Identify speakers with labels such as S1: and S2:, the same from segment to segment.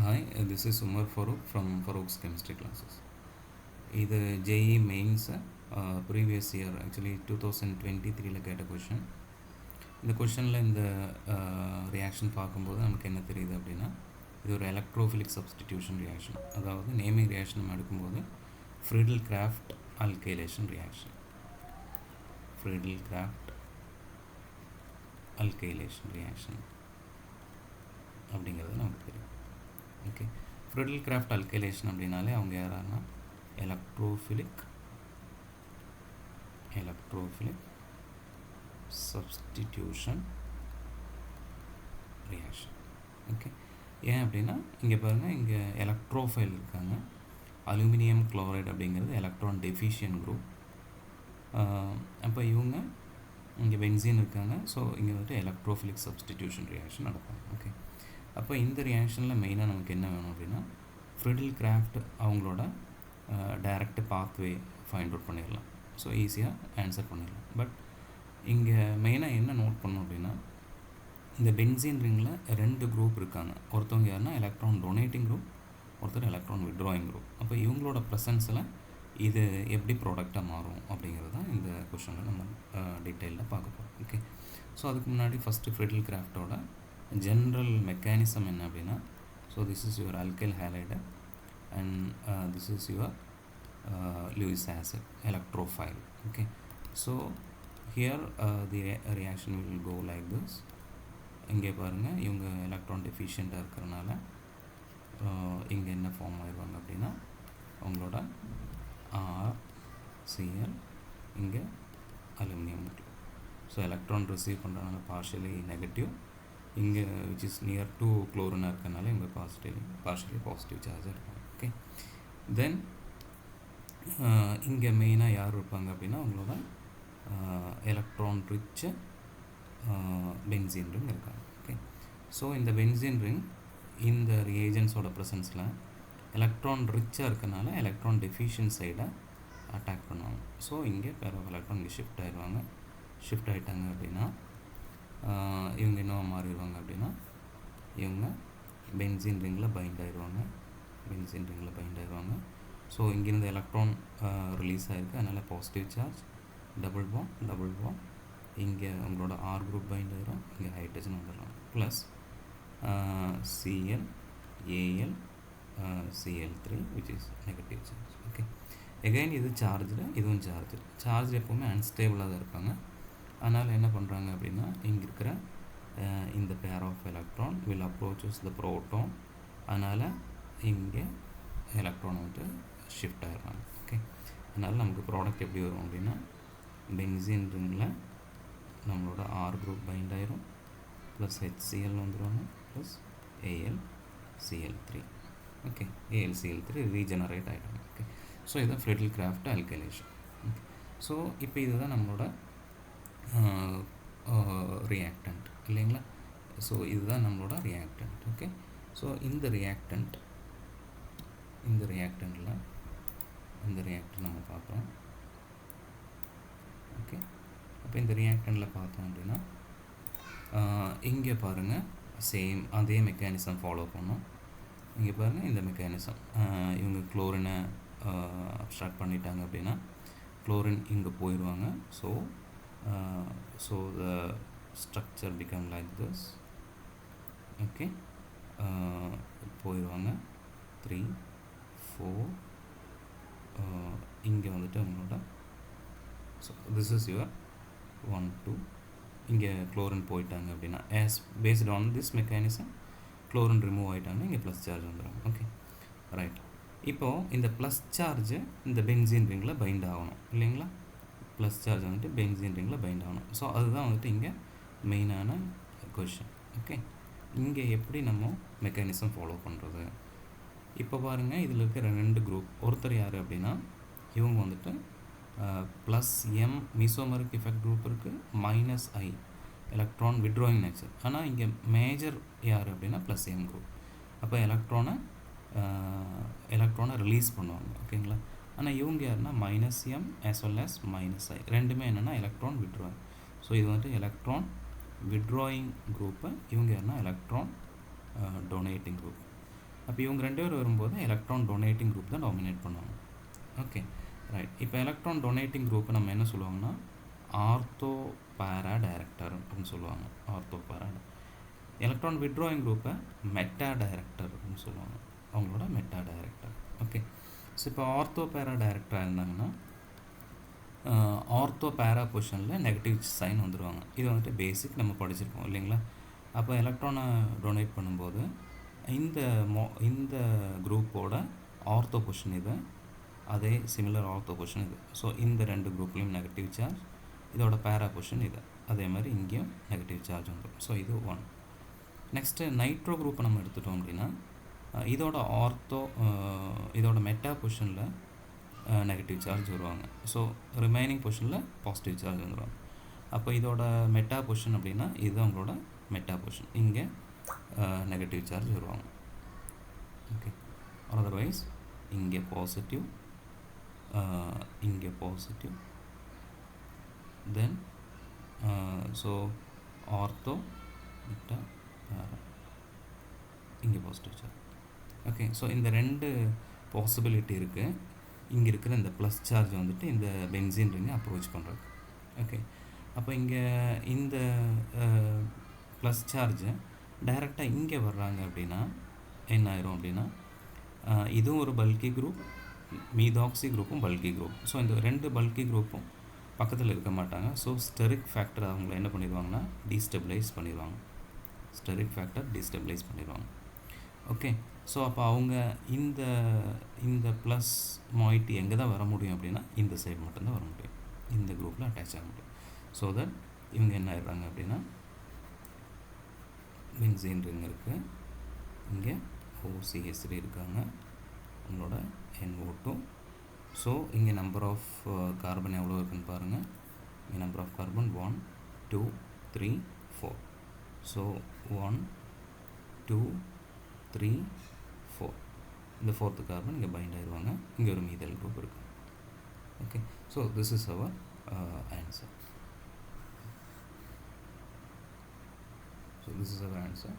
S1: Hi, this is Umar Farouk from Farouk's chemistry classes. இது JEE mains previous year actually 2023 கேட்ட question. இந்த கொஷனில் இந்த reaction பார்க்கும்போது நமக்கு என்ன தெரியுது அப்படின்னா, இது ஒரு எலக்ட்ரோஃபிலிக் சப்ஸ்டிடியூஷன் ரியாக்ஷன். அதாவது நேமிங் ரியாக்ஷன் நம்ம எடுக்கும்போது Friedel craft alkylation reaction. Friedel craft alkylation reaction அப்படிங்கிறது நமக்கு தெரியும். ஓகே, ஃப்ரீடல் கிராஃப்ட் அல்கைலேஷன் அப்படின்னாலே அவங்க யாரானா எலக்ட்ரோஃபிலிக் சப்ஸ்டிடியூஷன் ரியாக்ஷன். ஓகே, ஏன் அப்படின்னா இங்கே பாருங்கள், இங்கே எலக்ட்ரோஃபைல் இருக்காங்க. அலுமினியம் குளோரைடு அப்படிங்கிறது எலக்ட்ரான் டெஃபிஷியன்ட் குரூப். அப்போ இவங்க இங்கே பென்சீன் இருக்காங்க. ஸோ இங்கே வந்துட்டு எலக்ட்ரோஃபிலிக் சப்ஸ்டிடியூஷன் ரியாக்ஷன் நடக்கும். ஓகே, அப்போ இந்த ரியாக்ஷனில் மெயினாக நமக்கு என்ன வேணும் அப்படின்னா, ஃப்ரீடல் கிராஃப்ட் அவங்களோட டைரக்ட் பாத்வே ஃபைண்ட் அவுட் பண்ணிடலாம். ஸோ ஈஸியாக ஆன்சர் பண்ணிடலாம். பட் இங்கே மெயினாக என்ன நோட் பண்ணணும் அப்படின்னா, இந்த பென்சீன் ரிங்கில் 2 குரூப் இருக்காங்க. ஒருத்தவங்க யாருன்னா எலக்ட்ரான் டொனேட்டிங் குரூப், ஒருத்தர் எலக்ட்ரான் விட்ராயிங் குரூப். அப்போ இவங்களோட ப்ரெசன்ஸில் இது எப்படி ப்ராடக்டாக மாறும் அப்படிங்கிறது தான் இந்த கொஷனில் நம்ம டீட்டெயிலில் பார்க்க போகிறோம். ஓகே, ஸோ அதுக்கு முன்னாடி ஃபஸ்ட்டு ஃப்ரீடல் கிராஃப்டோட ஜென்ரல் மெக்கானிசம் என்ன அப்படின்னா, so this is your alkyl halide and this is your Lewis acid electrophile. Okay, so here the reaction will go like this. இங்கே பாருங்கள், இவங்க எலக்ட்ரான் டெஃபிஷியண்ட்டாக இருக்கிறனால இங்கே என்ன ஃபார்ம் ஆயிடுவாங்க அப்படின்னா, அவங்களோட RCl இங்கே அலுமினியம். ஸோ எலக்ட்ரான் ரிசீவ் பண்ணுறதுனால பார்ஷியலி நெகட்டிவ், இங்கே விச் இஸ் நியர் டு குளோரினாக இருக்கிறனால இங்கே பார்ஷியலி பாசிட்டிவ் சார்ஜாக இருப்பாங்க. ஓகே, தென் இங்கே மெயினாக யார் இருப்பாங்க அப்படின்னா, அவங்களோட எலக்ட்ரான் ரிச் பென்சீன் ரிங் இருக்காங்க. ஓகே, ஸோ இந்த பென்சீன் ரிங் இந்த ரியேஜன்ஸோட ப்ரெசன்ஸில் எலக்ட்ரான் ரிச்சாக இருக்கனால எலக்ட்ரான் டெஃபிஷியன்ட் சைடை அட்டாக் பண்ணுவாங்க. ஸோ இங்கே பேர் ஆஃப் எலக்ட்ரான் இங்கே ஷிஃப்ட் ஆயிடுவாங்க. ஷிஃப்ட் ஆகிட்டாங்க அப்படின்னா இவங்க என்ன மாறிடுவாங்க அப்படின்னா, இவங்க பென்சீன் ரிங்கில் பைண்ட் ஆயிடுவாங்க. ஸோ இங்கேருந்து எலக்ட்ரான் ரிலீஸ் ஆகிருக்கு, அதனால் பாசிட்டிவ் சார்ஜ், டபுள் பாண்ட், இங்கே உங்களோட ஆர் குரூப் பைண்ட் ஆகிரும், இங்கே ஹைட்ரஜன் வந்துடலாம், plus Cl, Al, Cl3 which is negative charge. Okay, again இது சார்ஜில், இதுவும் சார்ஜ் எப்போவுமே அன்ஸ்டேபிளாக தான் இருப்பாங்க. அதனால் என்ன பண்ணுறாங்க அப்படின்னா, இங்கே இருக்கிற இந்த pair of electron will approaches the proton. அதனால் இங்கே எலக்ட்ரான் வந்துட்டு ஷிஃப்ட் ஆகிடுறாங்க. ஓகே, அதனால் நமக்கு ப்ராடக்ட் எப்படி வரும் அப்படின்னா, பென்சீன் ரிங்கில் நம்மளோட ஆர் குரூப் பைண்ட் ஆயிரும், ப்ளஸ் HCl வந்துடுவாங்க, plus AlCl3. Okay, AlCl3 regenerate ஆகிடும். ஓகே, ஸோ இதுதான் Friedel craft alkylation. Okay, so இப்போ இதுதான் நம்மளோட ரியாக்டன்ட் இல்லைங்களா. ஸோ இதுதான் நம்மளோட ரியாக்டன்ட். ஓகே, ஸோ இந்த ரியாக்டன்ட் நம்ம பார்க்குறோம். ஓகே, அப்போ இந்த ரியாக்டன்ட்டில் பார்த்தோம் அப்படின்னா, இங்கே பாருங்கள், சேம் அதே மெக்கானிசம் ஃபாலோ பண்ணோம். இங்கே பாருங்கள், இந்த மெக்கானிசம் இவங்க குளோரினை அப்ஸ்ட்ராக்ட் பண்ணிட்டாங்க அப்படின்னா குளோரின் இங்கே போயிடுவாங்க. So the structure become like this. Okay, போயிடுவாங்க 3, 4, இங்கே வந்துட்டு அவங்களோட, ஸோ திஸ் இஸ் யுவர் 1, 2, இங்கே குளோரின் போயிட்டாங்க அப்படின்னா, as based on this mechanism chlorine remove ஆகிட்டாங்கன்னா இங்கே ப்ளஸ் சார்ஜ் வந்துடும். Okay, right. இப்போது இந்த ப்ளஸ் சார்ஜ் இந்த பென்சீன் ரிங்கில் பைண்ட் ஆகணும் இல்லைங்களா. ப்ளஸ் சார்ஜ் வந்துட்டு பென்சீன் ரிங்கில் பைண்ட் ஆகணும். ஸோ அதுதான் வந்துட்டு இங்கே மெயினான கொஷின். ஓகே, இங்கே எப்படி நம்ம மெக்கானிசம் ஃபாலோ பண்ணுறது? இப்போ பாருங்கள், இதில் இருக்கிற 2 குரூப், ஒருத்தர் யார் அப்படின்னா, இவங்க வந்துட்டு ப்ளஸ் எம் மீசோமரிக் எஃபெக்ட் குரூப் இருக்குது, மைனஸ் ஐ எலக்ட்ரான் விட்ராயிங் நேச்சர். ஆனால் இங்கே மேஜர் யார் அப்படின்னா ப்ளஸ் எம் குரூப். அப்போ எலக்ட்ரானை ரிலீஸ் பண்ணுவாங்க. ஓகேங்களா. ஆனால் இவங்க யாருன்னா minus M as well as minus I, ரெண்டுமே என்னென்னா எலக்ட்ரான் விட்ராயிங். ஸோ இது வந்துட்டு எலக்ட்ரான் விட்ராயிங் குரூப்பு, இவங்க யாருன்னா எலக்ட்ரான் டொனேட்டிங் குரூப். அப்போ இவங்க 2 பேர் வரும்போது எலக்ட்ரான் டொனேட்டிங் குரூப் தான் டாமினேட் பண்ணுவாங்க. Okay right. இப்போ எலக்ட்ரான் டொனேட்டிங் குரூப்பை நம்ம என்ன சொல்லுவாங்கன்னா ஆர்த்தோ பேரா டைரக்டர் அப்படின்னு சொல்லுவாங்க. ஆர்த்தோ பேரா. எலக்ட்ரான் விட்ராயிங் குரூப்பை மெட்டா டைரக்டர் அப்படின்னு சொல்லுவாங்க. அவங்களோட மெட்டா டைரக்டர். ஓகே. ஸோ இப்போ ஆர்த்தோ பேரா டைரக்டராக இருந்தாங்கன்னா ஆர்த்தோ பேரா பொசிஷனில் நெகட்டிவ் சைன் வந்துடுவாங்க. இது வந்துட்டு பேசிக் நம்ம படிச்சிருக்கோம் இல்லைங்களா. அப்போ எலக்ட்ரானை டொனேட் பண்ணும்போது இந்த குரூப்போட ஆர்த்தோ பொசிஷன் இது, அதே சிமிலர் ஆர்த்தோ பொசிஷன் இது. ஸோ இந்த 2 குரூப்லேயும் நெகட்டிவ் சார்ஜ், இதோட பேரா பொசிஷன் இது, அதே மாதிரி இங்கேயும் நெகட்டிவ் சார்ஜ் வந்துடும். ஸோ இது 1. நெக்ஸ்ட்டு நைட்ரோ குரூப்பை நம்ம எடுத்துட்டோம் அப்படின்னா இதோட மெட்டா பொசிஷனில் நெகட்டிவ் சார்ஜ் வருவாங்க. ஸோ ரிமைனிங் பொசிஷனில் பாசிட்டிவ் சார்ஜ் வந்துடுவாங்க. அப்போ இதோட மெட்டா பொசிஷன் அப்படின்னா இது அவங்களோட மெட்டா பொசிஷன், இங்கே நெகட்டிவ் சார்ஜ் வருவாங்க. ஓகே. அதர்வைஸ் இங்கே பாசிட்டிவ், இங்கே பாசிட்டிவ், தென் ஸோ ஆர்த்தோ மெட்டா பேரா, இங்கே பாசிட்டிவ் சார்ஜ். ஓகே. ஸோ இந்த 2 பாசிபிலிட்டி இருக்குது. இங்கே இருக்கிற இந்த ப்ளஸ் சார்ஜ் வந்துட்டு இந்த பென்சீன் ரிங்கை அப்ரோச் பண்ணுறது. ஓகே. அப்போ இங்கே இந்த ப்ளஸ் சார்ஜை டைரெக்டாக இங்கே வர்றாங்க அப்படின்னா என்ன ஆயிரும் அப்படின்னா இதுவும் ஒரு பல்கி குரூப், மீதாக்சி குரூப்பும் பல்கி குரூப். ஸோ இந்த 2 பல்கி குரூப்பும் பக்கத்தில் இருக்க மாட்டாங்க. ஸோ ஸ்டெரிக் ஃபேக்டர் அவங்கள என்ன பண்ணிடுவாங்கன்னா டீஸ்டெபிளைஸ் பண்ணிடுவாங்க. ஸ்டெரிக் ஃபேக்டர் டீஸ்டெபிளைஸ் பண்ணிடுவாங்க. ஓகே. ஸோ அப்போ அவங்க இந்த ப்ளஸ் மாய்ட்டி எங்கே தான் வர முடியும் அப்படின்னா இந்த சைடு மட்டும்தான் வர முடியும், இந்த குரூப்பில் அட்டாச் ஆக முடியும். ஸோ தட் இவங்க என்ன ஆயிடுறாங்க அப்படின்னா பென்சீன் ரிங் இருக்குது, இங்கே OCH3 இருக்காங்க, உங்களோட NO2. ஸோ இங்கே நம்பர் ஆஃப் கார்பன் எவ்வளோ இருக்குன்னு பாருங்கள். இங்கே நம்பர் ஆஃப் கார்பன் 1 2 3 4. ஸோ 1 2 3 4. இந்த 4th கார்பன் இங்கே பைண்ட் ஆயிடுவாங்க. இங்கே ஒரு மீதல் குரூப் இருக்குது. Okay. So this is our answer. So this is our answer.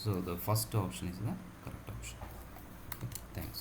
S1: So the first option is the correct option. Okay, thanks.